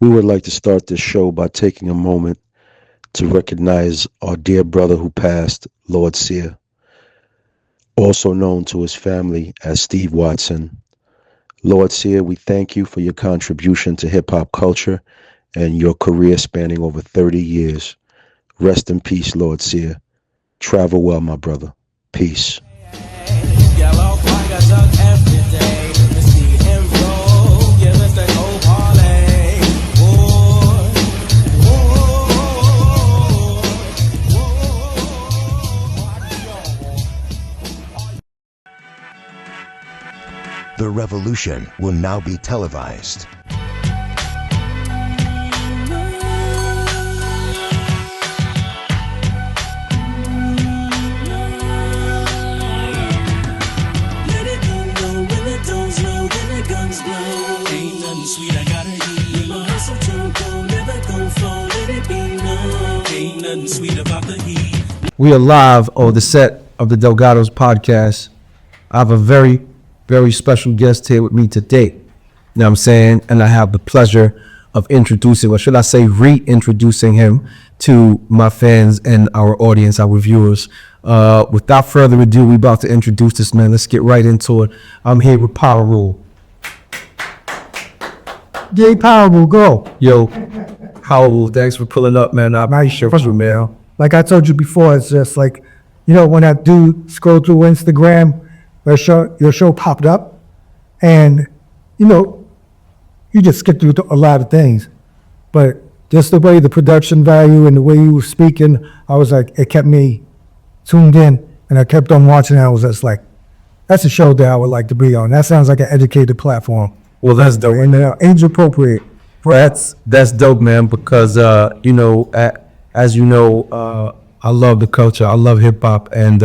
We would like to start this show by taking a moment to recognize our dear brother who passed, Lord Sear, also known to his family as Steve Watson. Lord Sear, we thank you for your contribution to hip hop culture and your career spanning over 30 years. Rest in peace, Lord Sear. Travel well, my brother. Peace. Yellow flag duck every day. To see him roll, give us the whole parlay. The revolution will now be televised. We are live on the set of the Delgado's podcast. I have a very, very special guest here with me today. You know what I'm saying? And I have the pleasure of introducing, or should I say reintroducing him to my fans and our audience, our viewers. Without further ado, we're about to introduce this man. Let's get right into it. I'm here with Power Rule. Yay, Power Rule, go. Yo, Power Rule, thanks for pulling up, man. Nice your first man. Like I told you before, it's just like, you know, when that dude scrolled through Instagram, your show popped up, and, you know, you just skip through a lot of things. But just the way the production value and the way you were speaking, I was like, it kept me tuned in, and I kept on watching. I was just like, that's a show that I would like to be on. That sounds like an educated platform. Well, that's dope. And age appropriate. That's dope, man, because, you know, as you know, I love the culture. I love hip hop. And,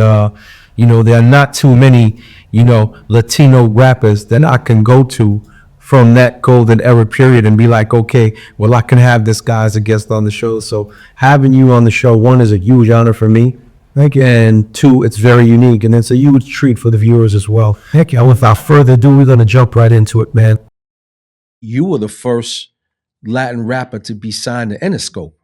you know, there are not too many, you know, Latino rappers that I can go to from that golden era period and be like, okay, well, I can have this guy as a guest on the show. So having you on the show, one, is a huge honor for me. Thank you. And two, it's very unique. And it's a huge treat for the viewers as well. Thank you. And without further ado, we're going to jump right into it, man. You were the first Latin rapper to be signed to Interscope.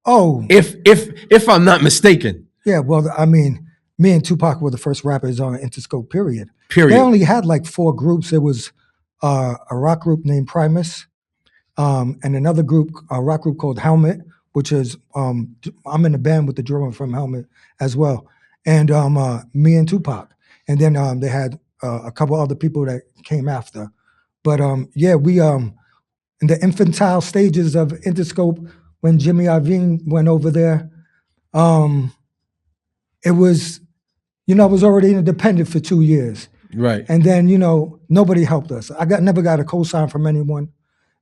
Oh, If I'm not mistaken. yeah. Well, I mean, me and Tupac were the first rappers on Interscope, period. Period. They only had like 4 groups. There was a rock group named Primus, and another group, a rock group called Helmet, which is, I'm in the band with the drummer from Helmet as well. And me and Tupac. And then they had a couple other people that came after. But yeah, we, in the infantile stages of Interscope, when Jimmy Iovine went over there, it was, you know, I was already independent for 2 years. Right. And then, you know, nobody helped us. Never got a cosign from anyone.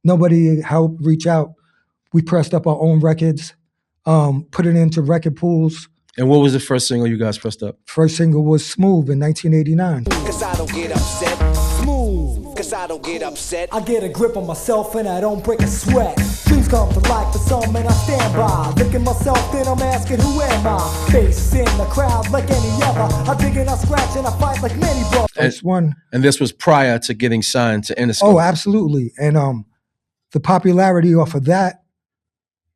Nobody helped reach out. We pressed up our own records, put it into record pools. And what was the first single you guys pressed up? First single was Smooth in 1989. Cause I don't get upset. Smooth. Cause I don't get upset. I get a grip on myself and I don't break a sweat. Dreams come to life for some and I stand by. Look at myself, then I'm asking who am I? Face in the crowd like any other. I dig and I scratch and I fight like many brothers. First one. And this was prior to getting signed to Interscope. Oh, absolutely. And the popularity off of that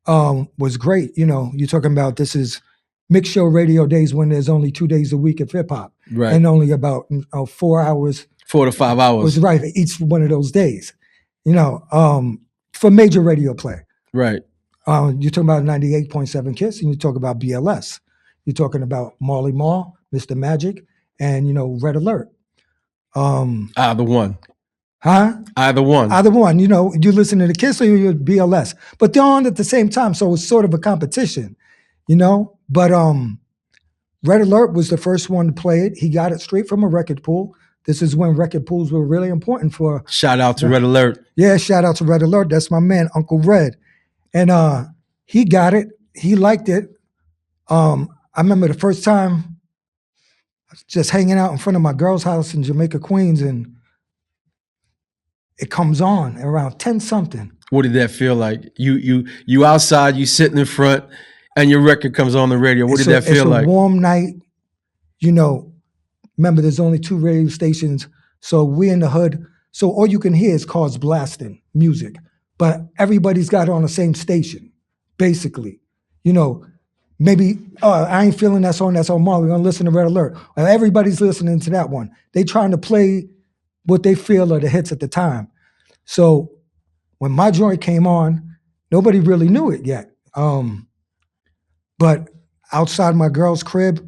was great. You know, you're talking about, this is mixed show radio days when there's only 2 days a week of hip hop. Right. And only about 4 hours. 4 to 5 hours. Was right for each one of those days. You know, for major radio play. Right. You're talking about 98.7 KISS, and you talk about BLS. You're talking about Marley Marl, Mr. Magic, and, you know, Red Alert. Either one. Huh? Either one. Either one. You know, you listen to the KISS or you're BLS. But they're on at the same time, so it's sort of a competition, you know? But Red Alert was the first one to play it. He got it straight from a record pool. This is when record pools were really important for... Shout out to Red Alert. Yeah, shout out to Red Alert. That's my man, Uncle Red. And he got it. He liked it. I remember the first time I was just hanging out in front of my girl's house in Jamaica, Queens, and it comes on around 10 something. What did that feel like? You outside, you sitting in front, and your record comes on the radio. What did that feel like? It's a warm night. You know, remember there's only 2 radio stations, so we in the hood. So all you can hear is cars blasting music but everybody's got on the same station, basically. You know, maybe, I ain't feeling that song, that's on Marley, we're gonna listen to Red Alert. Well, everybody's listening to that one. They trying to play what they feel are the hits at the time. So when my joint came on, nobody really knew it yet. But outside my girl's crib,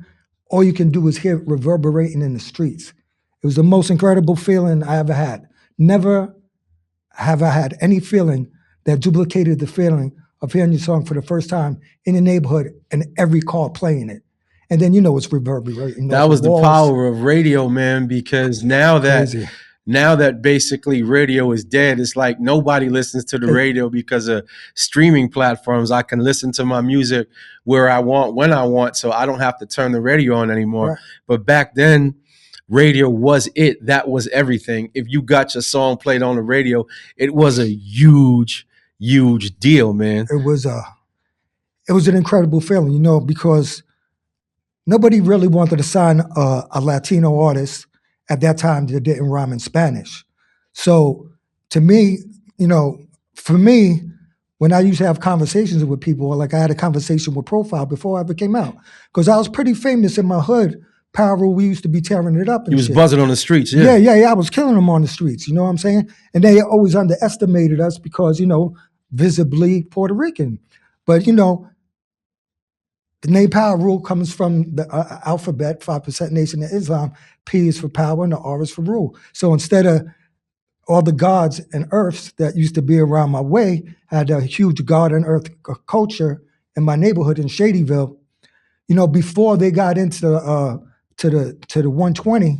all you can do is hear it reverberating in the streets. It was the most incredible feeling I ever had. Never have I had any feeling that duplicated the feeling of hearing your song for the first time in the neighborhood and every car playing it. And then it's reverberating. That was the power of radio, man, because now Crazy. that basically radio is dead, it's like nobody listens to the radio because of streaming platforms. I can listen to my music where I want, when I want, so I don't have to turn the radio on anymore. Right. But back then, radio was it. That was everything. If you got your song played on the radio, it was a huge deal, man. It was an incredible feeling, because nobody really wanted to sign a Latino artist at that time that didn't rhyme in Spanish. So to me, for me, when I used to have conversations with people, like I had a conversation with Profile before I ever came out, because I was pretty famous in my hood. Power Rule, we used to be tearing it up and You was shit. buzzing on the streets, Yeah, I was killing them on the streets, you know what I'm saying? And they always underestimated us because, visibly Puerto Rican. But, the name Power Rule comes from the alphabet, 5% Nation of Islam. P is for power and the R is for rule. So instead of all the gods and earths that used to be around my way, I had a huge god and earth culture in my neighborhood in Shadyville. Before they got into the 120,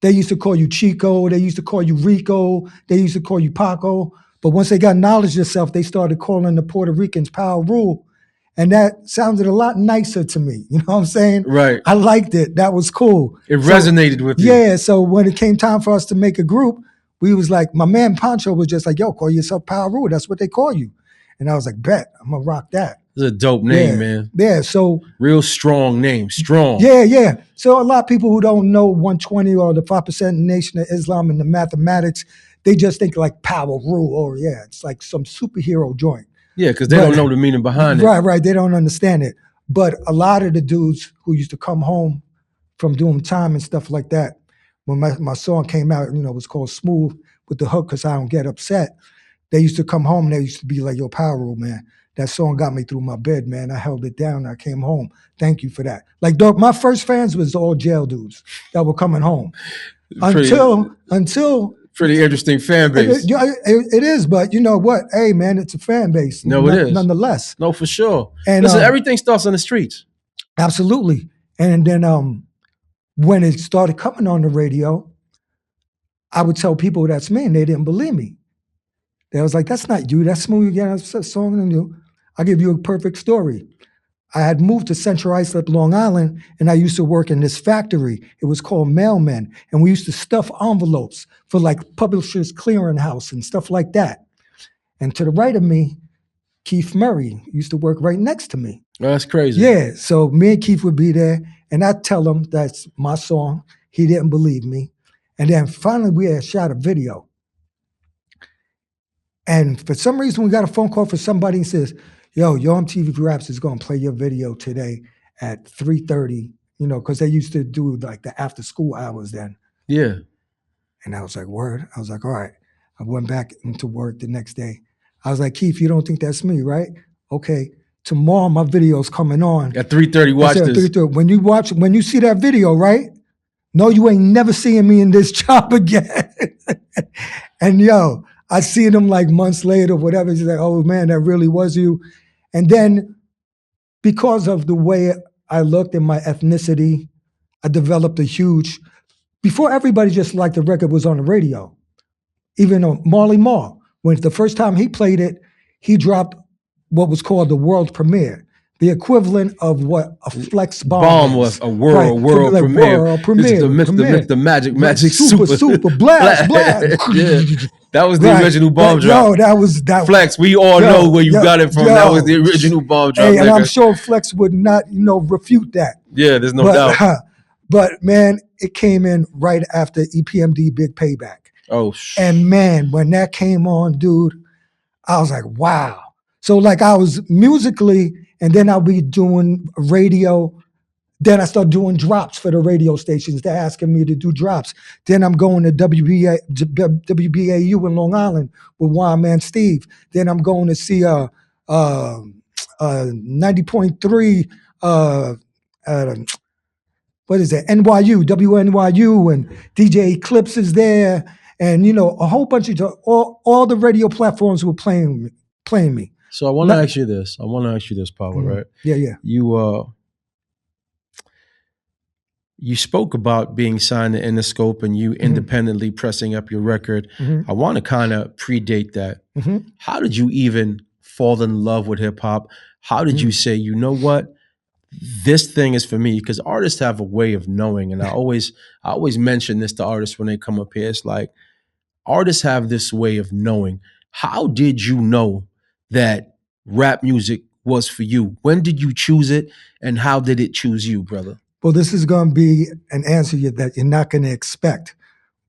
they used to call you Chico, they used to call you Rico, they used to call you Paco. But once they got knowledge of themselves, they started calling the Puerto Ricans Power Rule. And that sounded a lot nicer to me. You know what I'm saying? Right. I liked it. That was cool. It resonated with you. Yeah. So when it came time for us to make a group, we was like, my man Pancho was just like, yo, call yourself Power Rule. That's what they call you. And I was like, bet, I'm going to rock that. It's a dope name, man. Yeah. So real strong name. Strong. Yeah. So a lot of people who don't know 120 or the 5% Nation of Islam and the mathematics, they just think like Power Rule, or it's like some superhero joint. Yeah, because they don't know the meaning behind it. Right. They don't understand it. But a lot of the dudes who used to come home from doing time and stuff like that, when my song came out, it was called Smooth with the hook, because I don't get upset. They used to come home and they used to be like, yo, Power Rule, man. That song got me through my bed, man. I held it down. I came home. Thank you for that. Like, dog, my first fans was all jail dudes that were coming home. Until pretty interesting fan base. It is, but you know what? Hey, man, it's a fan base. No, it is. Nonetheless. No, for sure. And listen, everything starts on the streets. Absolutely. And then when it started coming on the radio, I would tell people that's me, and they didn't believe me. They was like, that's not you. That's Smooth. Yeah, that's a song on you. I'll give you a perfect story. I had moved to Central Islip, Long Island, and I used to work in this factory. It was called Mailmen, and we used to stuff envelopes for like Publishers Clearinghouse and stuff like that. And to the right of me, Keith Murray used to work right next to me. Oh, that's crazy. Yeah, so me and Keith would be there, and I'd tell him that's my song. He didn't believe me. And then finally we had shot a video. And for some reason, we got a phone call from somebody and says, yo, MTV Raps is going to play your video today at 3:30, because they used to do like the after school hours then. Yeah. And I was like, word? I was like, all right. I went back into work the next day. I was like, Keith, you don't think that's me, right? Okay. Tomorrow my video's coming on. At 3:30, watch this. 3:30. When you see that video, right? No, you ain't never seeing me in this job again. And yo, I see them like months later, whatever. He's like, oh man, that really was you. And then because of the way I looked and my ethnicity, I developed before everybody just liked the record was on the radio. Even Marley Marl, when the first time he played it, he dropped what was called the world premiere. The equivalent of what a flex bomb was. A world premiere. World premiere. This is the magic super blast. Yeah. That was the original bomb drop. That was Flex. We all know where you got it from. That was the original bomb drop. Hey, and I'm sure Flex would not, refute that. Yeah, there's no doubt. But man, it came in right after EPMD Big Payback. Oh, and man, when that came on, dude, I was like, wow. So like I was musically, and then I'll be doing radio. Then I start doing drops for the radio stations. They're asking me to do drops. Then I'm going to WBAU in Long Island with Wild Man Steve. Then I'm going to see 90.3, what is it, NYU, WNYU, and DJ Eclipse is there. And, you know, a whole bunch of, all the radio platforms were playing me. So I want to ask you this. Pablo, right? Yeah. You spoke about being signed to Interscope and you independently pressing up your record. I want to kind of predate that. How did you even fall in love with hip hop? How did you say, you know what, this thing is for me? Because artists have a way of knowing, and I always mention this to artists when they come up here. It's like artists have this way of knowing. How did you know that rap music was for you? When did you choose it, and how did it choose you, brother? Well, this is going to be an answer that you're not going to expect.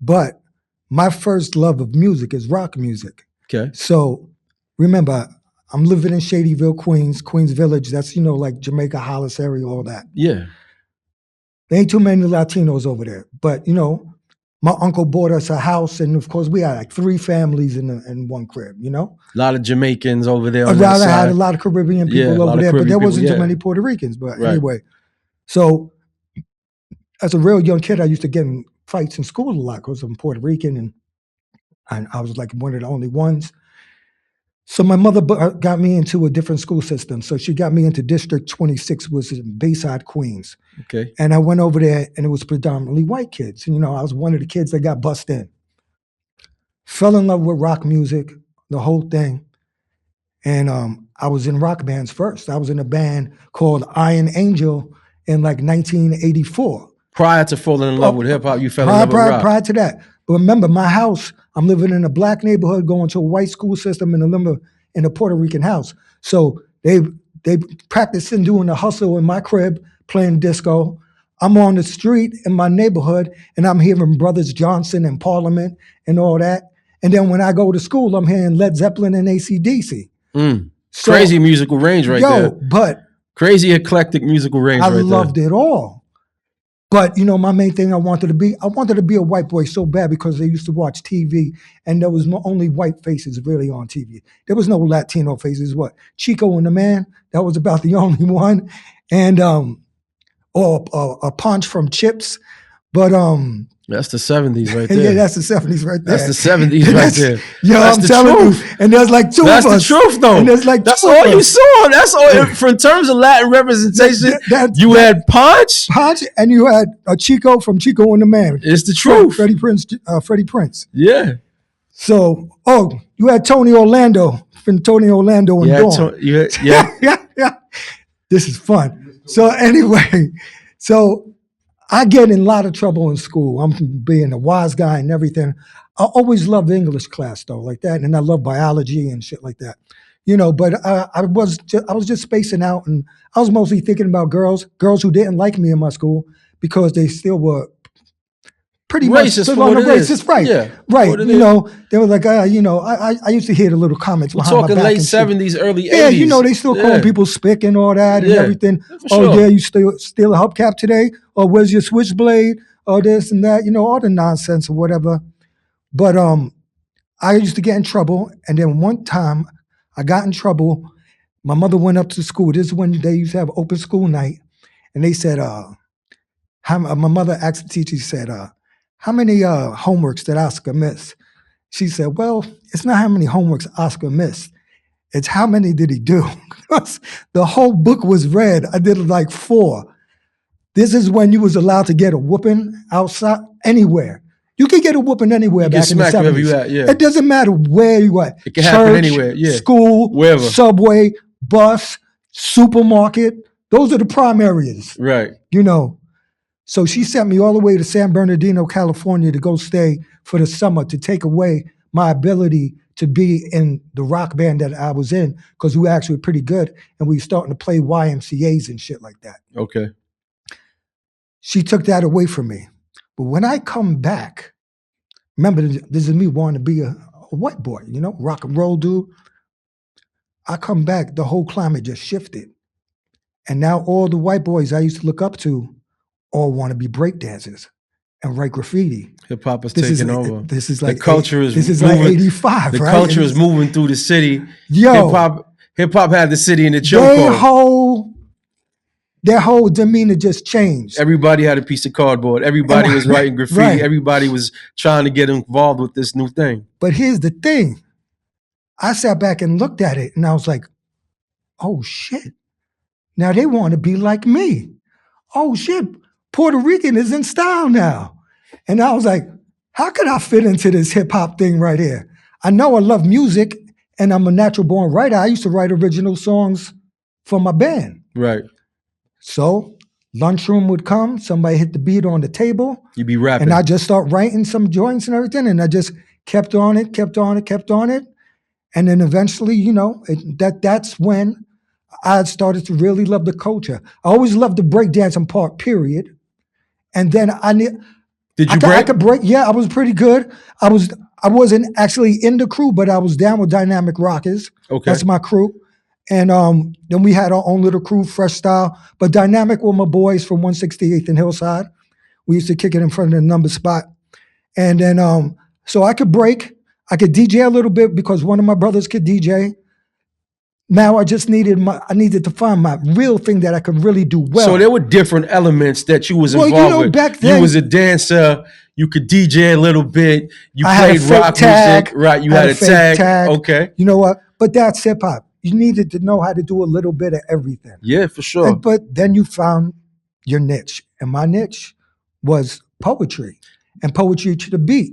But my first love of music is rock music. Okay. So remember, I'm living in Shadyville, Queens Village. That's, you know, like Jamaica, Hollis area, all that. Yeah. There ain't too many Latinos over there. But, you know, my uncle bought us a house. And, of course, we had like 3 families in one crib, you know? A lot of Jamaicans over there. I had a lot of Caribbean people over there. But there wasn't too many Puerto Ricans. But anyway, so as a real young kid, I used to get in fights in school a lot because I'm Puerto Rican, and I was like one of the only ones. So my mother got me into a different school system. So she got me into District 26, which is in Bayside, Queens. Okay. And I went over there, and it was predominantly white kids. And, you know, I was one of the kids that got bussed in. Fell in love with rock music, the whole thing. And I was in rock bands first. I was in a band called Iron Angel in like 1984. Prior to falling in love with hip hop, you fell in love with rock. Prior to that. But remember, my house, I'm living in a black neighborhood, going to a white school system in a Puerto Rican house. So they practicing doing the hustle in my crib, playing disco. I'm on the street in my neighborhood, and I'm hearing Brothers Johnson and Parliament and all that. And then when I go to school, I'm hearing Led Zeppelin and AC/DC. So, crazy musical range right there. But crazy eclectic musical range I loved it all. But, you know, my main thing I wanted to be a white boy so bad because they used to watch TV, and there was only white faces really on TV. There was no Latino faces. What? Chico and the Man, that was about the only one. And or a Punch from Chips. But that's the 70s right there. Yeah, that's the 70s right there. That's the 70s right there. Yo, I'm telling you. And there's like 2 of us. That's the truth, though. And there's like that's 2 all of you us. saw. That's all. For in terms of Latin representation, you had Punch, and you had Chico from Chico and the Man. It's the truth. Freddie Prinze. Yeah. So, you had Tony Orlando from Tony Orlando and Dawn. Yeah. This is fun. So anyway, I get in a lot of trouble in school. I'm being a wise guy and everything. I always loved English class though, like that, and I love biology and shit like that, you know. But I was just spacing out, and I was mostly thinking about girls who didn't like me in my school because they still were pretty racist much for what it racist, is. right? Yeah, right. You know, they were like, you know, I used to hear the little comments. We're behind talking my back late and shit. 70s, early 80s. Yeah, you know, they still calling people spick and all that and everything. Sure. Yeah, you steal a hubcap today? Or where's your switchblade? Or this and that, you know, all the nonsense or whatever. But I used to get in trouble. And then one time I got in trouble. My mother went up to school. This is when they used to have open school night. And they said, my mother asked the teacher, she said, how many homeworks did Oscar miss? She said, well, it's not how many homeworks Oscar missed. It's how many did he do? The whole book was read. I did like 4. This is when you was allowed to get a whooping outside, anywhere. You could get a whooping anywhere back in the 70s. You at, yeah. It doesn't matter where you at. It can happen anywhere, yeah. School, wherever. Subway, bus, supermarket. Those are the prime areas. Right. You know. So she sent me all the way to San Bernardino, California to go stay for the summer to take away my ability to be in the rock band that I was in because we were actually pretty good and we were starting to play YMCAs and shit like that. Okay. She took that away from me. But when I come back, remember, this is me wanting to be a white boy, you know, rock and roll dude. I come back, the whole climate just shifted. And now all the white boys I used to look up to all want to be breakdancers and write graffiti. Hip hop is This is taking over. This is like the culture is this is moving, like 85, the right? culture is moving through the city. Yo, Hip hop had the city in the their chokehold. whole demeanor just changed. Everybody had a piece of cardboard. Everybody was writing graffiti. Right. Everybody was trying to get involved with this new thing. But here's the thing. I sat back and looked at it and I was like, oh shit. Now they want to be like me. Oh shit, Puerto Rican is in style now. And I was like, how could I fit into this hip hop thing right here? I know I love music and I'm a natural born writer. I used to write original songs for my band. Right. So lunchroom would come, somebody hit the beat on the table. You'd be rapping. And I just start writing some joints and everything. And I just kept on it. And then eventually, you know, that's when I started to really love the culture. I always loved the breakdancing part, period. And then Did you break? I could break. Yeah, I was pretty good. I wasn't actually in the crew, but I was down with Dynamic Rockers. Okay. That's my crew. And then we had our own little crew, Fresh Style. But Dynamic were my boys from 168th and Hillside. We used to kick it in front of the number spot. And then, so I could break. I could DJ a little bit because one of my brothers could DJ. Now I just needed to find my real thing that I could really do well. So there were different elements that you was involved with. Back then, you was a dancer. You could DJ a little bit. You I played had a rock tag, music, right? You I had a fake tag. Okay. You know what? But that's hip hop. You needed to know how to do a little bit of everything. Yeah, for sure. But then you found your niche, and my niche was poetry, and poetry to the beat.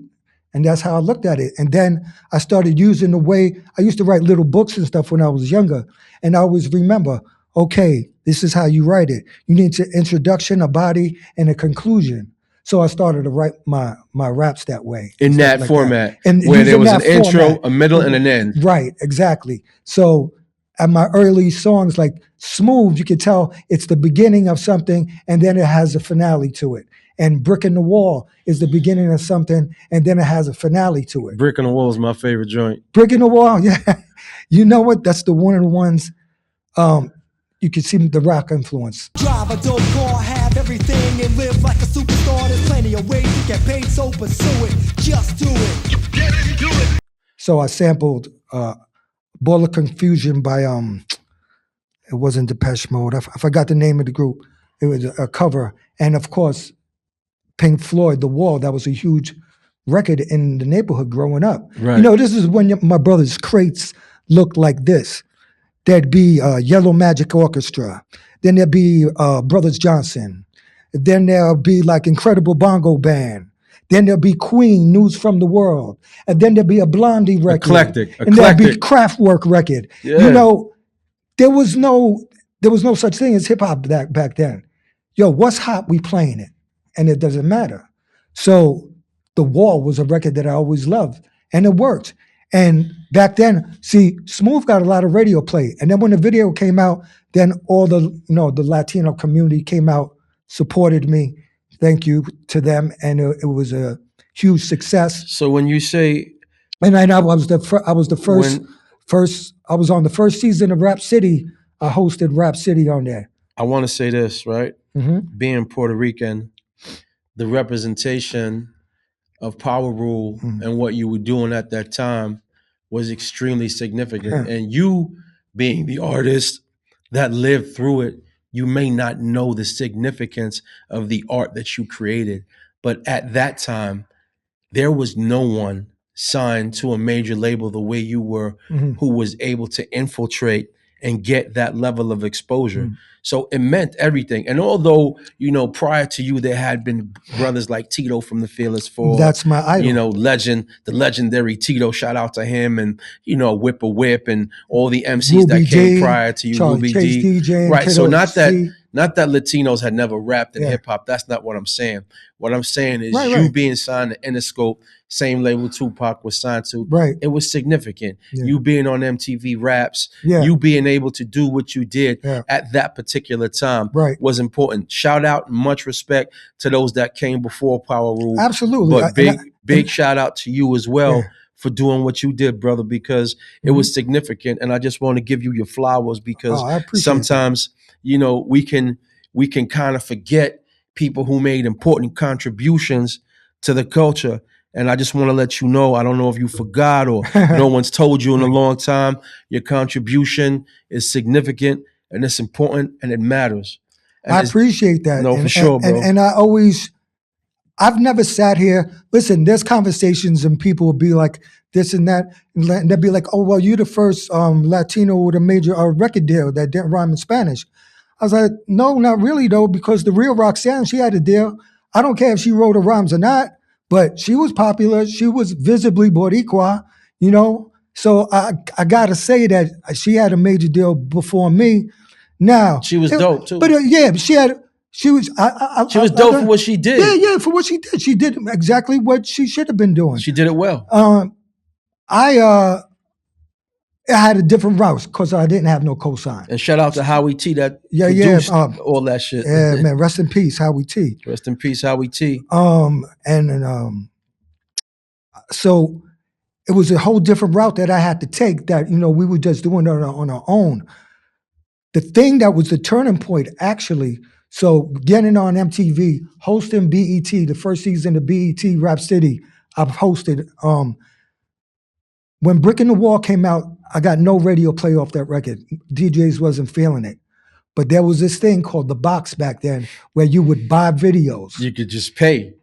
And that's how I looked at it. And then I started using the way I used to write little books and stuff when I was younger. And I always remember, okay, this is how you write it. You need an introduction, a body, and a conclusion. So I started to write my raps that way. In that like format, that. And where there was that an intro, format. a middle, and an end. Right, exactly. So at my early songs, like Smooth, you could tell it's the beginning of something, and then it has a finale to it. And Brick in the Wall is the beginning of something, and then it has a finale to it. Brick in the Wall is my favorite joint. Brick in the Wall, yeah. You know what? That's one of the ones you can see the rock influence. Drive a dope car, have everything, and live like a superstar. There's plenty of ways to get paid, so pursue it. Just do it. So I sampled Ball of Confusion by it wasn't Depeche Mode. I forgot the name of the group. It was a cover, and of course, Pink Floyd, The Wall. That was a huge record in the neighborhood growing up. Right. You know, this is when my brother's crates looked like this. There'd be Yellow Magic Orchestra. Then there'd be Brothers Johnson. Then there'll be like Incredible Bongo Band. Then there'll be Queen, News from the World. And then there'll be a Blondie record. Eclectic. And there'll be Kraftwerk record. Yeah. You know, there was no such thing as hip hop back then. Yo, what's hot? We playing it. And it doesn't matter. So The Wall was a record that I always loved. And it worked. And back then, see, Smooth got a lot of radio play. And then when the video came out, then all the Latino community came out, supported me. Thank you to them. And it was a huge success. So when you say, and I was the first. I was on the first season of Rap City. I hosted Rap City on there. I want to say this, right? Mm-hmm. Being Puerto Rican, the representation of Power Rule and what you were doing at that time was extremely significant. Yeah. And you being the artist that lived through it, you may not know the significance of the art that you created. But at that time, there was no one signed to a major label the way you were, who was able to infiltrate and get that level of exposure. So it meant everything. And although, prior to you, there had been brothers like Tito from the Fearless Four. That's my idol. The legendary Tito, shout out to him, and, Whip a Whip and all the MCs Ruby that came D, prior to you, Charlie Ruby Chase D. DJ, Right, Kiddo so not C. that Latinos had never rapped in Yeah. hip hop. That's not what I'm saying. What I'm saying is Right. being signed to Interscope, same label Tupac was signed to. Right. It was significant. Yeah. You being on MTV Raps, Yeah. you being able to do what you did Yeah. at that particular time Right. was important. Shout out and much respect to those that came before Power Rule. Absolutely. But big shout out to you as well Yeah. for doing what you did, brother, because it was significant. And I just want to give you your flowers because I appreciate sometimes, you know, we can kind of forget people who made important contributions to the culture. And I just want to let you know, I don't know if you forgot or no one's told you in a long time, your contribution is significant and it's important and it matters. And I appreciate that. No, for sure, bro. And I've never sat here. Listen, there's conversations and people will be like this and that. And they'll be like, oh, well, you're the first Latino with a major record deal that didn't rhyme in Spanish. I was like, no, not really, though, because the real Roxanne, she had a deal. I don't care if she wrote her rhymes or not, but she was popular. She was visibly Boricua, you know? So I got to say that she had a major deal before me. Now she was dope, too. But she was dope for what she did. Yeah, for what she did. She did exactly what she should have been doing. She did it well. I had a different route because I didn't have no cosign. And shout out to Howie T that produced all that shit. Yeah, man. Rest in peace, Howie T. Rest in peace, Howie T. So it was a whole different route that I had to take that, you know, we were just doing it on our own. The thing that was the turning point, actually, so getting on MTV, hosting BET, the first season of BET Rap City, I've hosted. When Brick in the Wall came out, I got no radio play off that record. DJs wasn't feeling it. But there was this thing called the box back then where you would buy videos. You could just pay.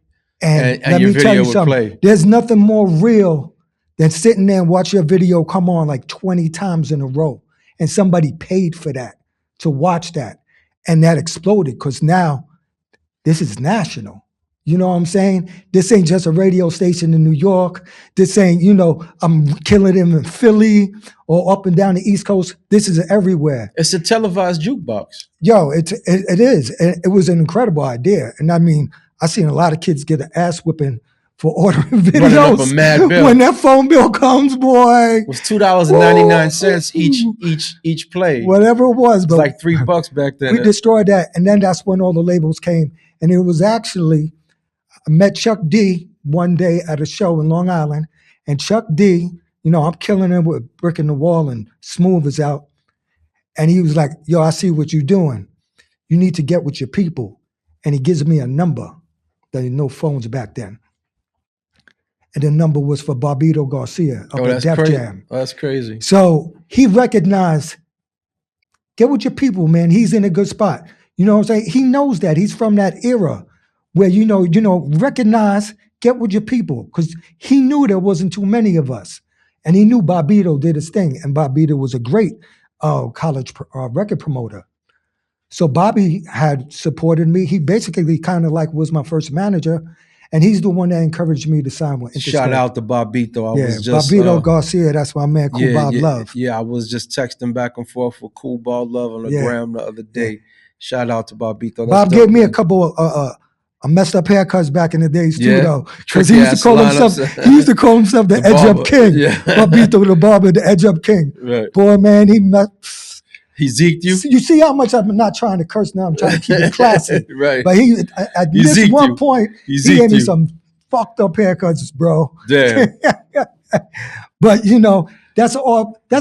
And let me your tell you video something. would play. There's nothing more real than sitting there and watch your video come on like 20 times in a row. And somebody paid for that, to watch that. And that exploded because now this is national. You know what I'm saying? This ain't just a radio station in New York. This ain't, you know, I'm killing them in Philly or up and down the East Coast. This is everywhere. It's a televised jukebox. Yo, it is. It was an incredible idea. And I mean, I seen a lot of kids get an ass whipping for ordering videos. Up a mad bill. When that phone bill comes, boy. It was $2.99 each play. Whatever it was. But it's like $3 back then. We destroyed that. And then that's when all the labels came. And it was actually, I met Chuck D one day at a show in Long Island. And Chuck D, you know, I'm killing him with Brick in the Wall and Smooth is out. And he was like, yo, I see what you're doing. You need to get with your people. And he gives me a number. There were no phones back then. And the number was for Barbito Garcia up at Def Jam. Oh, that's crazy. So he recognized, get with your people, man. He's in a good spot. You know what I'm saying? He knows that. He's from that era where, you know, recognize, get with your people. Because he knew there wasn't too many of us. And he knew Barbito did his thing. And Barbito was a great college record promoter. So Bobby had supported me. He basically kind of like was my first manager. And he's the one that encouraged me to sign with Interscope. Shout out to Barbito. Barbito Garcia, that's my man, Cool Bob Love. Yeah, I was just texting back and forth with Cool Bob Love on the gram the other day. Shout out to Barbito. Bob gave me a couple of messed up haircuts back in the days too, though. Because he used to call himself the Edge Up King. Barbito the barber, the Edge Up King. Right. Boy, man, he zeked you? You see how much I'm not trying to curse now. I'm trying to keep it classy. Right. But at this one point, he gave me some fucked up haircuts, bro. Damn. But, you know, that's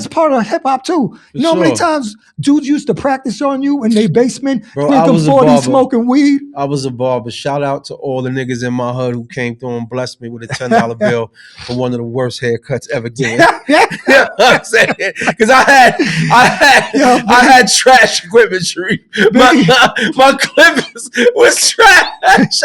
part of hip hop too. You know how many times dudes used to practice on you in their basement, drinking 40, smoking weed? I was a barber. Shout out to all the niggas in my hood who came through and blessed me with a $10 bill for one of the worst haircuts ever given. You know what I'm saying? Because I had trash equipment, Sharif. My clippers was trash.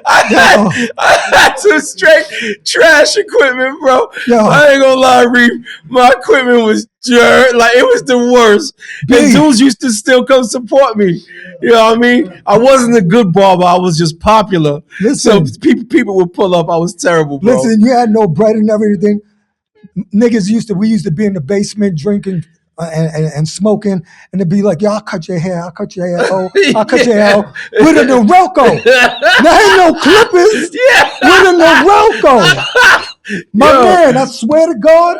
I had some straight trash equipment, bro. I ain't gonna lie, Reef. My equipment was dirt. Like, it was the worst. And dudes used to still come support me. You know what I mean? I wasn't a good barber. I was just popular. Listen, so people would pull up. I was terrible, bro. Listen, you had no bread and everything. Niggas we used to be in the basement drinking and smoking, and they'd be like, yo, I'll cut your hair. I'll cut your hair. Oh, I'll cut your hair. With a Norelco. There ain't no clippers. With a Norelco. My man, I swear to God,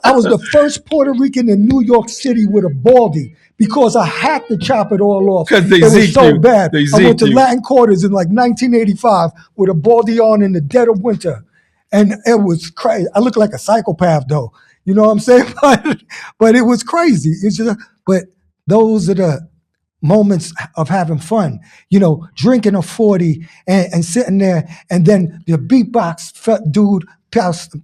I was the first Puerto Rican in New York City with a baldy because I had to chop it all off. Because it was so bad. I went to Latin Quarters in like 1985 with a baldy on in the dead of winter. And it was crazy. I look like a psychopath though. You know what I'm saying? But it was crazy. It's just, but those are the moments of having fun, drinking a 40 and sitting there. And then the beatbox dude,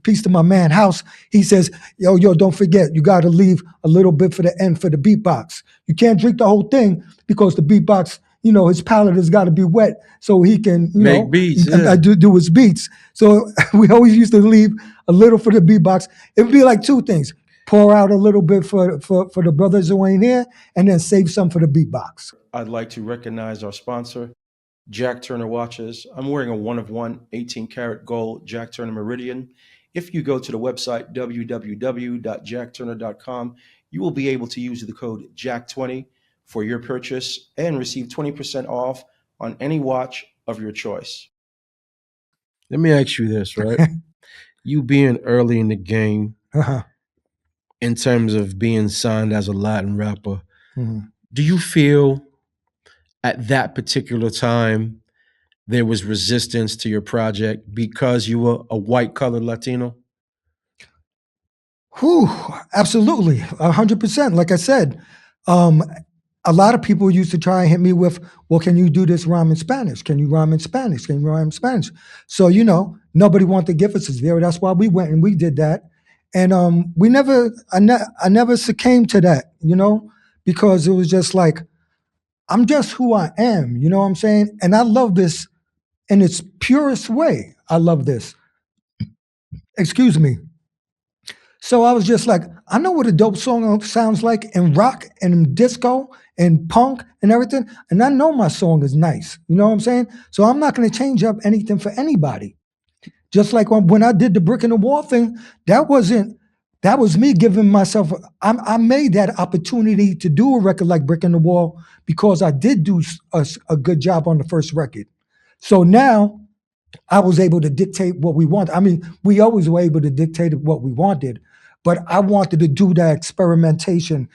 peace to my man House, he says, yo, don't forget, you got to leave a little bit for the end for the beatbox. You can't drink the whole thing because the beatbox, his palate has got to be wet so he can, Make beats, do his beats. So we always used to leave a little for the beatbox. It would be like two things. Pour out a little bit for the brothers who ain't here, and then save some for the beatbox. I'd like to recognize our sponsor, Jack Turner Watches. I'm wearing a 1-of-1 18-karat gold Jack Turner Meridian. If you go to the website www.jackturner.com, you will be able to use the code JACK20 for your purchase and receive 20% off on any watch of your choice. Let me ask you this, right? You being early in the game, in terms of being signed as a Latin rapper, do you feel at that particular time there was resistance to your project because you were a white-colored Latino? Whew, absolutely, 100%. Like I said, a lot of people used to try and hit me with, well, can you do this rhyme in Spanish? Can you rhyme in Spanish? Can you rhyme in Spanish? So, nobody wanted to give us his there. That's why we went and we did that. And I never succumbed to that, because it was just like, I'm just who I am, you know what I'm saying? And I love this in its purest way. I love this. Excuse me. So I was just like, I know what a dope song sounds like in rock and in disco and punk and everything. And I know my song is nice. You know what I'm saying? So I'm not going to change up anything for anybody. Just like when I did the Brick in the Wall thing, that was me giving myself, I made that opportunity to do a record like Brick in the Wall because I did do a good job on the first record. So now I was able to dictate what we want. I mean, we always were able to dictate what we wanted, but I wanted to do that experimentation,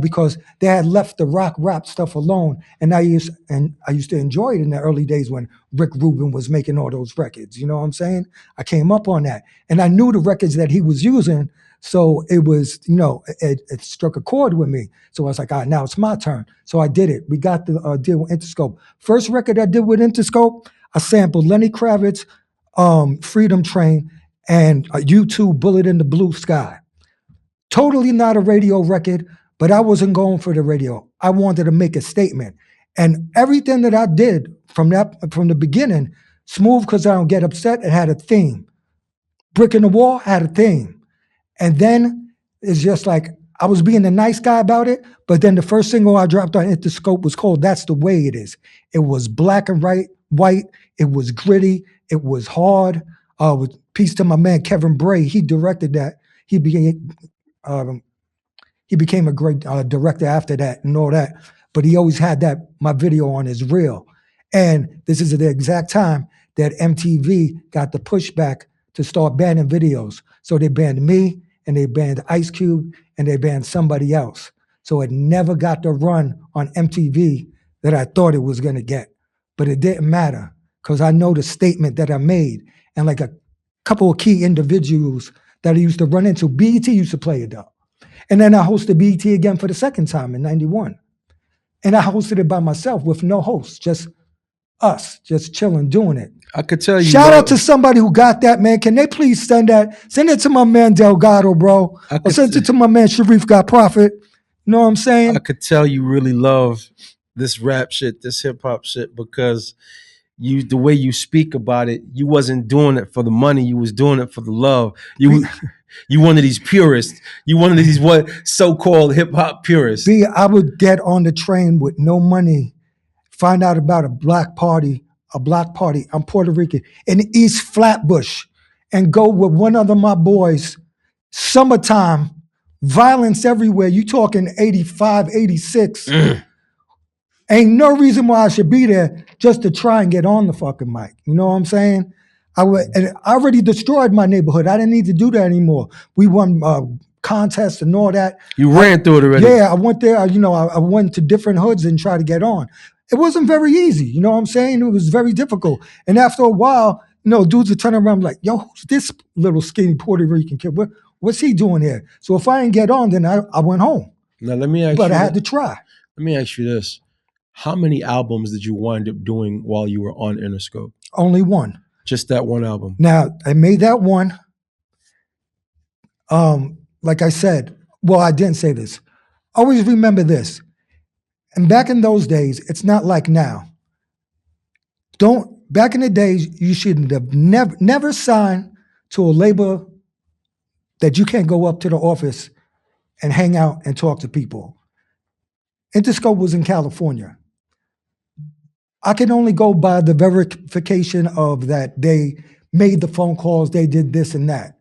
because they had left the rock rap stuff alone. And I used to enjoy it in the early days when Rick Rubin was making all those records. You know what I'm saying? I came up on that. And I knew the records that he was using. So it was, it struck a chord with me. So I was like, all right, now it's my turn. So I did it. We got the deal with Interscope. First record I did with Interscope, I sampled Lenny Kravitz, Freedom Train, and U2 Bullet in the Blue Sky. Totally not a radio record, but I wasn't going for the radio. I wanted to make a statement. And everything that I did from the beginning, Smooth Because I Don't Get Upset, it had a theme. Brick in the Wall had a theme. And then it's just like, I was being a nice guy about it, but then the first single I dropped on Interscope was called That's the Way It Is. It was black and white. It was gritty. It was hard. With peace to my man, Kevin Bray. He directed that. He became a great director after that and all that. But he always had my video on his reel. And this is the exact time that MTV got the pushback to start banning videos. So they banned me, and they banned Ice Cube, and they banned somebody else. So it never got the run on MTV that I thought it was going to get. But it didn't matter because I know the statement that I made. And like a couple of key individuals that I used to run into, BET used to play it though. And then I hosted BET again for the second time in 91. And I hosted it by myself with no host, just us, just chilling, doing it. I could tell you. Shout out to somebody who got that, man. Can they please send it to my man Delgado, bro. Or send it to my man Sharif Got Profit. You know what I'm saying? I could tell you really love this rap shit, this hip hop shit, because the way you speak about it, you wasn't doing it for the money, you was doing it for the love. You one of these purists. You one of these what so-called hip hop purists. I would get on the train with no money, find out about a block party. I'm Puerto Rican in East Flatbush, and go with one other of my boys. Summertime, violence everywhere. You talking 85, 86. Ain't no reason why I should be there just to try and get on the fucking mic. You know what I'm saying? And I already destroyed my neighborhood. I didn't need to do that anymore. We won contests and all that. You ran through it already. Yeah, I went there. I went to different hoods and tried to get on. It wasn't very easy. You know what I'm saying? It was very difficult. And after a while, No, dudes would turn around like, yo, who's this little skinny Puerto Rican kid? What's he doing here? So if I didn't get on, then I went home. Now let me ask But you. I had to try. Let me ask you this: how many albums did you wind up doing while you were on Interscope? Only one. Just that one album. Now, I made that one. Like I said, well, I didn't say this. Always remember this. And back in those days, it's not like now. Back in the days, you should have never signed to a label that you can't go up to the office and hang out and talk to people. Interscope was in California. I can only go by the verification of that they made the phone calls, they did this and that.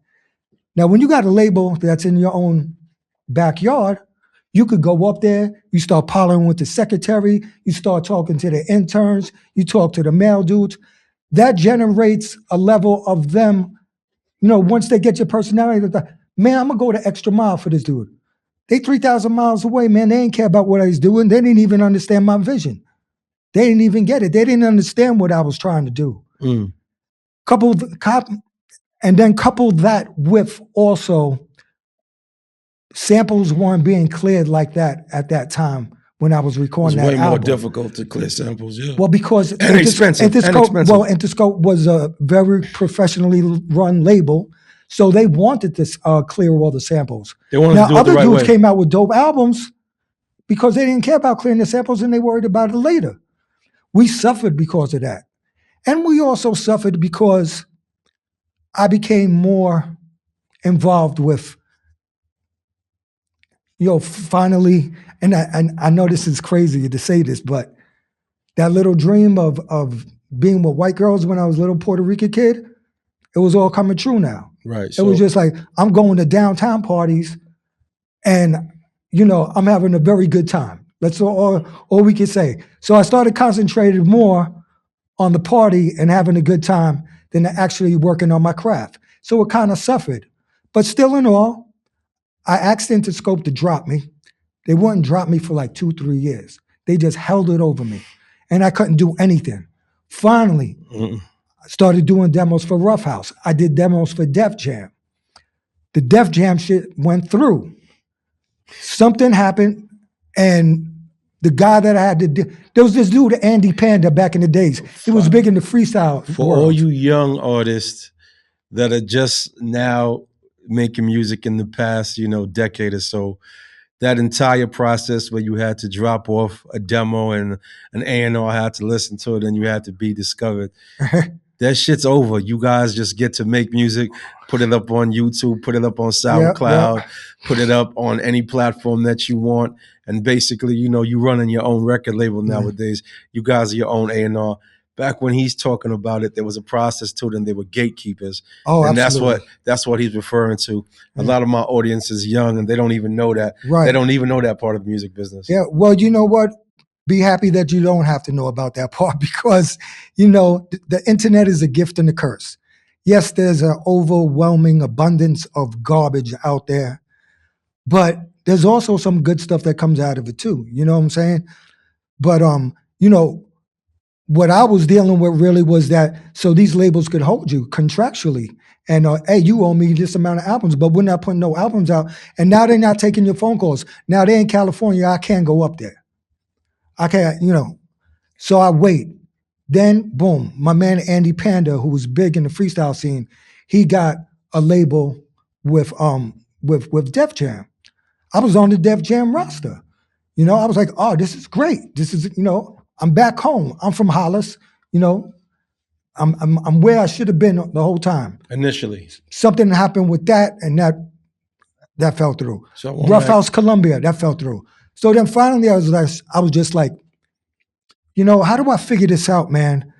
Now, when you got a label that's in your own backyard, you could go up there, you start parleying with the secretary, you start talking to the interns, you talk to the mail dudes. That generates a level of them, once they get your personality, they're like, man, I'm gonna go the extra mile for this dude. They 3,000 miles away, man, they didn't care about what I was doing. They didn't even understand my vision. They didn't even get it. They didn't understand what I was trying to do. Couple that with also samples weren't being cleared like that at that time when I was recording that album. It was way more difficult to clear samples, yeah. Well, because expensive. Interscope was a very professionally run label, so they wanted to clear all the samples. They wanted to do it the right way. Other dudes came out with dope albums because they didn't care about clearing the samples and they worried about it later. We suffered because of that. And we also suffered because I became more involved with, finally, and I know this is crazy to say this, but that little dream of being with white girls when I was a little Puerto Rican kid, it was all coming true now. Right. It was just like, I'm going to downtown parties and, I'm having a very good time. That's all we can say. So I started concentrating more on the party and having a good time than actually working on my craft. So it kind of suffered. But still in all, I asked Interscope to drop me. They wouldn't drop me for like 2-3 years. They just held it over me. And I couldn't do anything. Finally, I started doing demos for Rough House. I did demos for Def Jam. The Def Jam shit went through. Something happened, and the guy that I had to do, there was this dude, Andy Panda, back in the days. He was big in the freestyle For world. all you young artists that are just now making music in the past, decade or so, that entire process where you had to drop off a demo and an A&R had to listen to it and you had to be discovered. That shit's over. You guys just get to make music, put it up on YouTube, put it up on SoundCloud, put it up on any platform that you want. And basically, you running your own record label nowadays. You guys are your own A&R. Back when he's talking about it, there was a process to it and they were gatekeepers. Oh, and absolutely. that's what he's referring to. A lot of my audience is young and they don't even know that. Right. They don't even know that part of the music business. Yeah, well, you know what? Be happy that you don't have to know about that part because, the internet is a gift and a curse. Yes, there's an overwhelming abundance of garbage out there, but there's also some good stuff that comes out of it too. You know what I'm saying? But, what I was dealing with really was that so these labels could hold you contractually. And, hey, you owe me this amount of albums, but we're not putting no albums out. And now they're not taking your phone calls. Now they're in California. I can't go up there. I can't, So I wait. Then, boom, my man Andy Panda, who was big in the freestyle scene, he got a label with Def Jam. I was on the Def Jam roster. I was like, oh, this is great. This is, I'm back home. I'm from Hollis. I'm where I should have been the whole time. Initially. Something happened with that, and that fell through. So Rough House Columbia, that fell through. So then finally I was just like, how do I figure this out, man?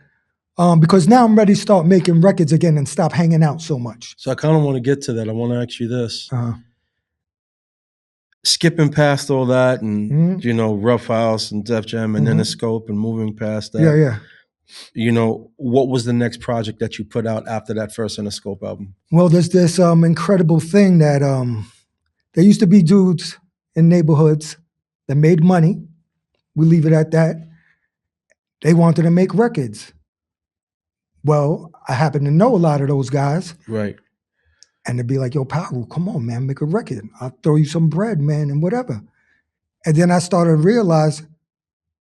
Because now I'm ready to start making records again and stop hanging out so much. So I kind of want to get to that. I want to ask you this. Skipping past all that and, Rough House and Def Jam and Interscope and moving past that. Yeah. What was the next project that you put out after that first Interscope album? Well, there's this incredible thing that there used to be dudes in neighborhoods that made money. We leave it at that. They wanted to make records. Well, I happen to know a lot of those guys, Right. and they'd be like, yo, Paru, come on, man, make a record. I'll throw you some bread, man, and whatever. And then I started to realize,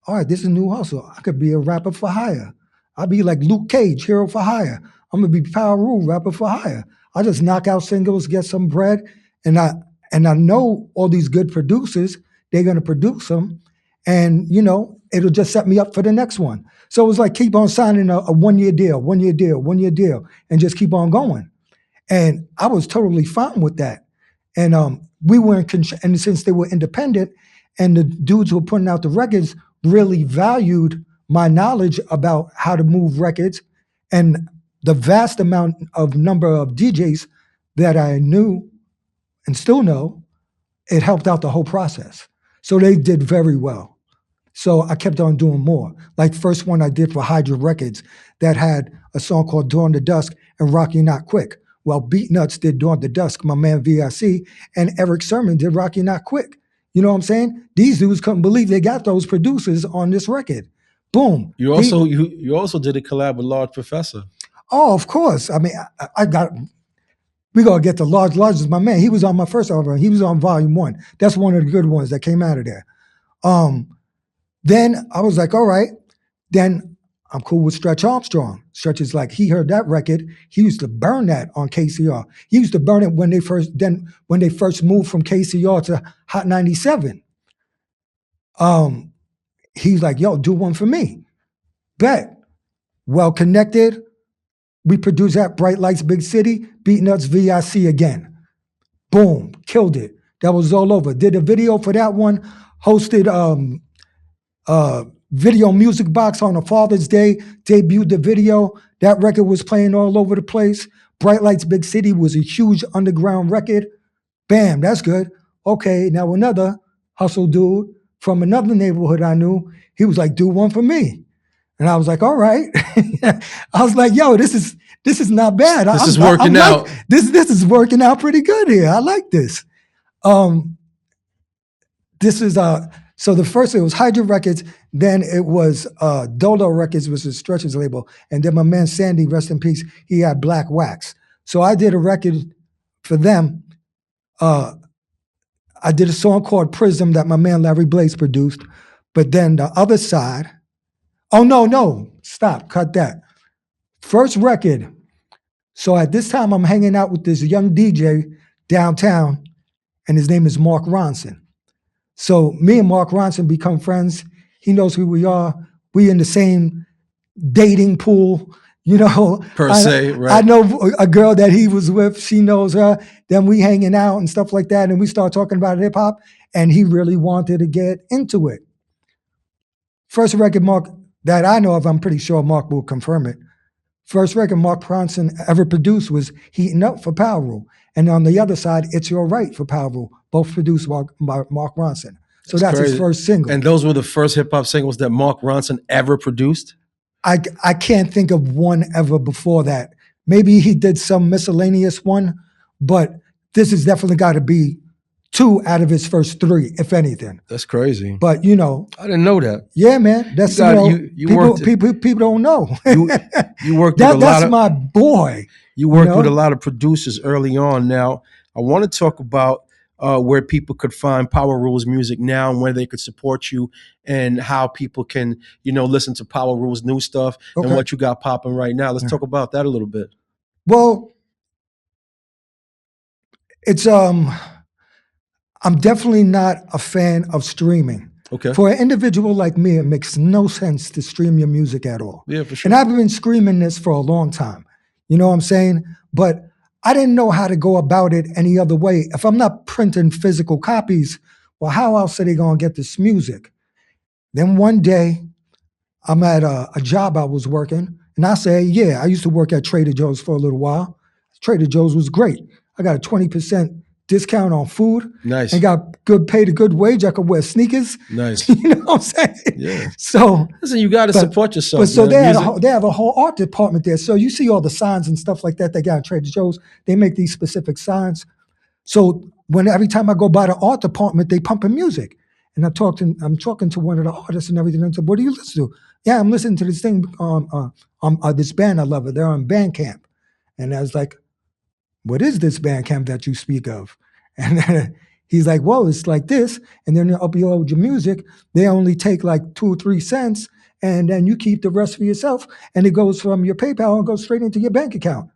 all right, this is a new hustle. I could be a rapper for hire. I'll be like Luke Cage, hero for hire. I'm gonna be Paru, rapper for hire. I just knock out singles, get some bread, and I know all these good producers, they're gonna produce them, and it'll just set me up for the next one. So it was like keep on signing a 1-year deal, 1-year deal, 1-year deal, and just keep on going. And I was totally fine with that. And we were and since they were independent, and the dudes who were putting out the records really valued my knowledge about how to move records and the vast amount of number of DJs that I knew and still know, it helped out the whole process. So they did very well. So I kept on doing more. Like first one I did for Hydra Records that had a song called Dawn to Dusk and Rock You Not Quick. Well, Beat Nuts did Dawn to Dusk, my man VIC, and Eric Sermon did Rock You Not Quick. You know what I'm saying? These dudes couldn't believe they got those producers on this record. Boom. You also did a collab with Large Professor. Oh, of course. I mean, we gotta get to Large. Large is my man. He was on my first album. He was on Volume 1. That's one of the good ones that came out of there. Then I was like, all right. Then I'm cool with Stretch Armstrong. Stretch is like, he heard that record. He used to burn that on KCR. He used to burn it when they first moved from KCR to Hot 97. He's like, yo, do one for me. Bet. Well Connected. We produced that. Bright Lights, Big City. Beat Nuts, VIC again. Boom. Killed it. That was all over. Did a video for that one. Hosted Video Music Box on a Father's Day. Debuted the video. That record was playing all over the place. Bright Lights, Big City was a huge underground record. Bam, that's good. Okay, now another hustle dude from another neighborhood I knew, he was like, do one for me. And I was like, all right. I was like, yo, this is not bad. This is working out. This is working out pretty good here. I like this. This is so the first, it was Hydra Records, then it was Dolo Records, which is Stretch's label, and then my man Sandy, rest in peace, he had Black Wax. So I did a record for them. I did a song called Prism that my man Larry Blaze produced, but then the other side, oh no, stop, cut that. First record, so at this time I'm hanging out with this young DJ downtown, and his name is Mark Ronson. So me and Mark Ronson become friends. He knows who we are. We in the same dating pool, Per se, right. I know a girl that he was with. She knows her. Then we hanging out and stuff like that. And we start talking about hip hop. And he really wanted to get into it. First record Mark that I know of, I'm pretty sure Mark will confirm it. First record Mark Ronson ever produced was Heating Up for Power Rule. And on the other side, It's Your Right for Power Rule, both produced by Mark Ronson. So that's his first single. And those were the first hip hop singles that Mark Ronson ever produced? I can't think of one ever before that. Maybe he did some miscellaneous one, but this has definitely got to be 2 out of his first 3, if anything. That's crazy. But I didn't know that. Yeah, man. That's people don't know. You worked with a lot that's of my boy. You worked with a lot of producers early on. Now, I want to talk about where people could find Power Rules music now and where they could support you and how people can, listen to Power Rules new stuff and what you got popping right now. Let's talk about that a little bit. Well, it's I'm definitely not a fan of streaming. Okay. For an individual like me, it makes no sense to stream your music at all. Yeah, for sure. And I've been screaming this for a long time. You know what I'm saying? But I didn't know how to go about it any other way. If I'm not printing physical copies, well, how else are they going to get this music? Then one day, I'm at a job I was working, and I say, yeah, I used to work at Trader Joe's for a little while. Trader Joe's was great. I got a 20% discount on food. Nice. And got paid a good wage. I could wear sneakers. Nice. You know what I'm saying? Yeah. So listen, you got to support yourself. But so they have a whole art department there. So you see all the signs and stuff like that they got at Trader Joe's. They make these specific signs. So every time I go by the art department, they pumping music. And I'm talking to one of the artists and everything. I said, what do you listen to? yeah, I'm listening to this thing this band I love. They're on Bandcamp. And I was like, what is this Bandcamp that you speak of? And then he's like, well, it's like this. And then they'll upload your music. They only take like 2 or 3 cents. And then you keep the rest for yourself. And it goes from your PayPal and goes straight into your bank account.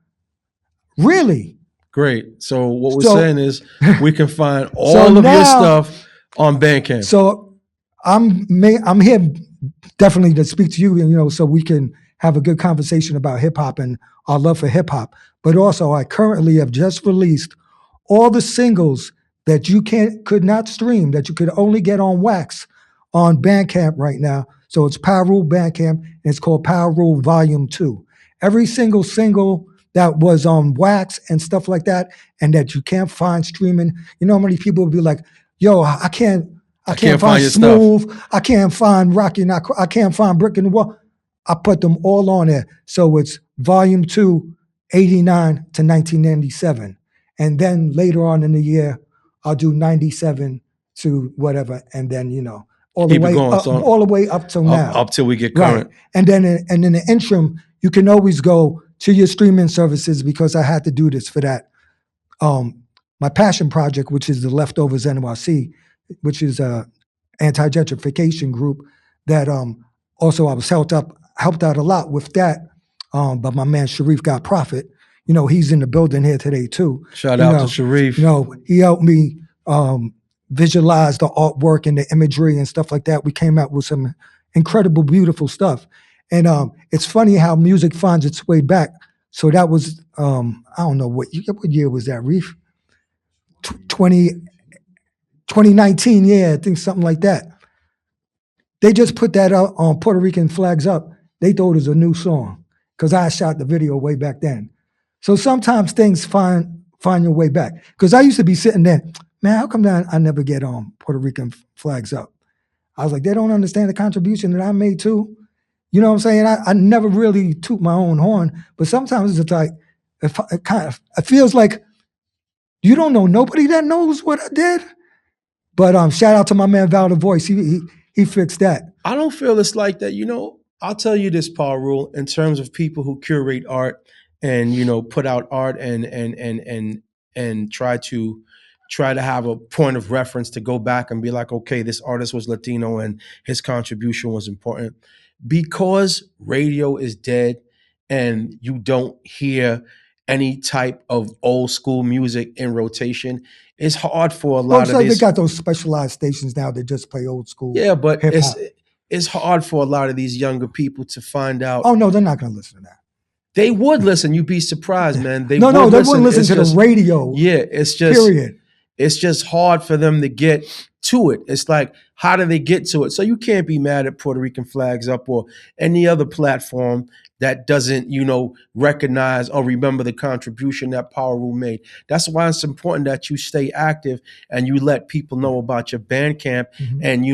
Really? Great. So what we're So- saying is we can find all of your now- stuff on Bandcamp. So I'm here definitely to speak to you, and so we can have a good conversation about hip hop and our love for hip hop. But also, I currently have just released all the singles that you could not stream, that you could only get on Wax on Bandcamp right now. So it's Power Rule Bandcamp, and it's called Power Rule Volume 2. Every single that was on Wax and stuff like that, and that you can't find streaming. You know how many people would be like, yo, I can't find your Smooth, I can't find Rocky, I can't find Brick in the Wall. I put them all on there. So it's Volume 2, 89 to 1997. And then later on in the year, I'll do 97 to whatever, and then, all the Keep it way going, up, so- all the way up till now. Up till we get current. Right. And then in the interim, you can always go to your streaming services, because I had to do this for that. My passion project, which is the Leftovers NYC, which is a anti-gentrification group that also I was helped out a lot with that. But my man Sharif Got Profit, he's in the building here today too. Shout out to Sharif. He helped me visualize the artwork and the imagery and stuff like that. We came out with some incredible, beautiful stuff. And it's funny how music finds its way back. So that was, I don't know, what year was that, Reef? 2019, yeah, I think something like that. They just put that out on Puerto Rican Flags Up. They thought it was a new song because I shot the video way back then. So sometimes things find your way back. Because I used to be sitting there, man, how come I never get on Puerto Rican Flags Up? I was like, they don't understand the contribution that I made too. You know what I'm saying? I never really toot my own horn, but sometimes it's like, it feels like you don't know nobody that knows what I did. But shout out to my man Val the Voice. He fixed that. I don't feel it's like that. I'll tell you this, Paul Rule, in terms of people who curate art and put out art and try to have a point of reference to go back and be like, okay, this artist was Latino and his contribution was important. Because radio is dead and you don't hear any type of old school music in rotation, it's hard for a lot of They these. got those specialized stations now that just play old school. Yeah, but hip-hop. it's hard for a lot of these younger people to find out. Oh no, they're not going to listen to that. They would listen. You'd be surprised, man. They wouldn't listen It's to just- the radio. Yeah, it's just Period. It's just hard for them to get to it. It's like, how do they get to it? So you can't be mad at Puerto Rican Flags Up or any other platform that doesn't, recognize or remember the contribution that Power Rule made. That's why it's important that you stay active and you let people know about your Bandcamp and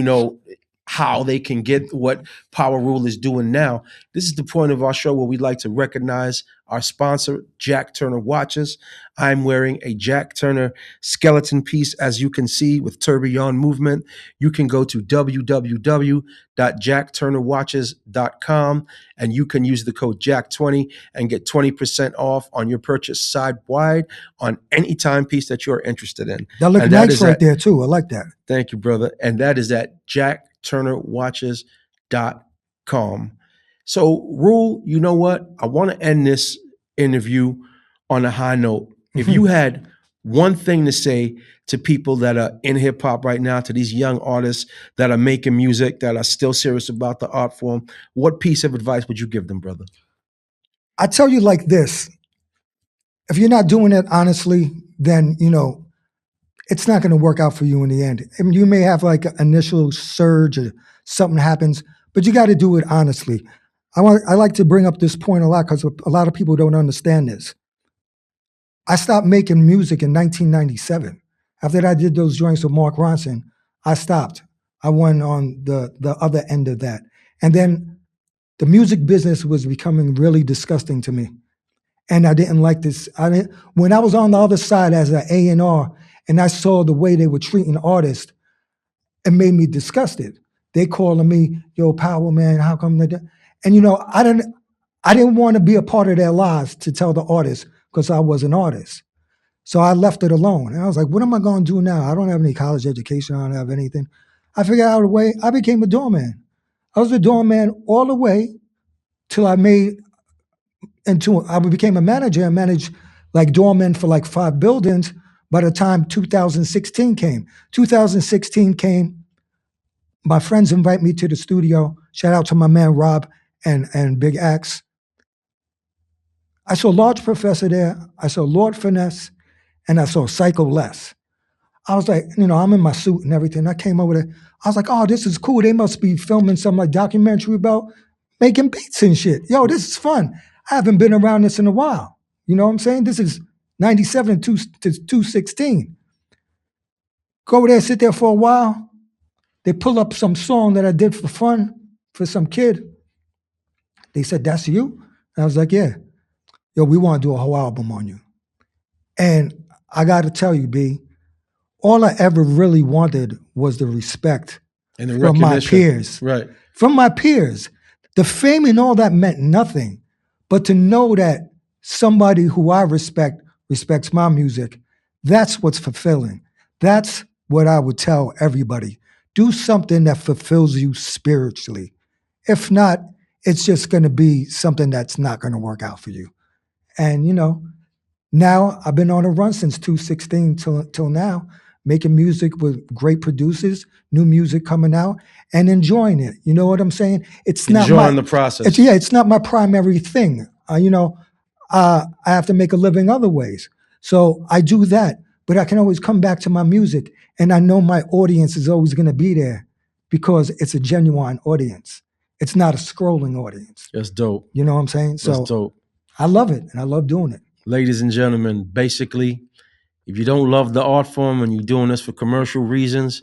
how they can get what Power Rule is doing now. This is the point of our show where we'd like to recognize our sponsor, Jack Turner Watches. I'm wearing a Jack Turner skeleton piece, as you can see, with tourbillon movement. You can go to www.jackturnerwatches.com and you can use the code JACK20 and get 20% off on your purchase side wide on any timepiece that you're interested in. That look And nice right there too. I like that. Thank you, brother. And that is at jackturnerwatches.com. So, Rule, you know what? I want to end this interview on a high note. If you had one thing to say to people that are in hip hop right now, to these young artists that are making music, that are still serious about the art form, what piece of advice would you give them, brother? I tell you like this. If you're not doing it honestly, then, it's not going to work out for you in the end. I mean, you may have like an initial surge or something happens, but you got to do it honestly. I like to bring up this point a lot because a lot of people don't understand this. I stopped making music in 1997. After I did those joints with Mark Ronson, I stopped. I went on the other end of that. And then the music business was becoming really disgusting to me. And I didn't like this. When I was on the other side as an A&R and I saw the way they were treating artists, it made me disgusted. they calling me, yo, Power Man, how come they? And you know, I didn't want to be a part of their lives to tell the artists because I was an artist. So I left it alone. And I was like, what am I going to do now? I don't have any college education. I don't have anything. I figured out a way. I became a doorman. I was a doorman all the way till I became a manager and managed like doorman for like 5 buildings by the time 2016 came. 2016 came, my friends invite me to the studio. Shout out to my man Rob and Big Axe. I saw Large Professor there. I saw Lord Finesse, and I saw Psycho Les. I was like, you know, I'm in my suit and everything. I came over there. I was like, oh, this is cool. They must be filming some like documentary about making beats and shit. Yo, this is fun. I haven't been around this in a while. You know what I'm saying? This is 97 to 216. Go over there, sit there for a while. They pull up some song that I did for fun for some kid. They said, that's you? And I was like, yeah. Yo, we want to do a whole album on you. And I got to tell you, B, all I ever really wanted was the respect And the from my recognition. peers. Right. From my peers. The fame and all that meant nothing. But to know that somebody who I respect respects my music, that's what's fulfilling. That's what I would tell everybody. Do something that fulfills you spiritually. If not, it's just going to be something that's not going to work out for you. And, you know, now I've been on a run since 2016 till now, making music with great producers, new music coming out, and enjoying it. You know what I'm saying? It's not Enjoying the process. It's not my primary thing. You know, I have to make a living other ways. So I do that, but I can always come back to my music, and I know my audience is always going to be there because it's a genuine audience. It's not a scrolling audience. That's dope. You know what I'm saying? So That's dope. I love it, and I love doing it. Ladies and gentlemen, basically, if you don't love the art form and you're doing this for commercial reasons,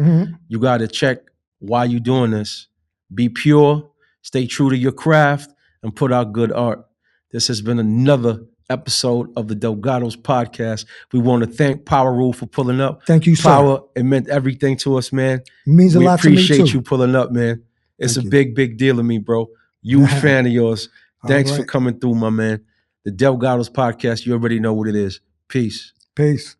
you got to check why you're doing this. Be pure, stay true to your craft, and put out good art. This has been another episode of the Delgados podcast. We want to thank Power Rule for pulling up. Thank you, sir. Power, it meant everything to us, man. It means a lot to me, We appreciate too. you pulling up, man. It's Thank a you. big, big deal to me, bro. Huge fan of yours. Thanks All for right. coming through, my man. The Delgados podcast, you already know what it is. Peace. Peace.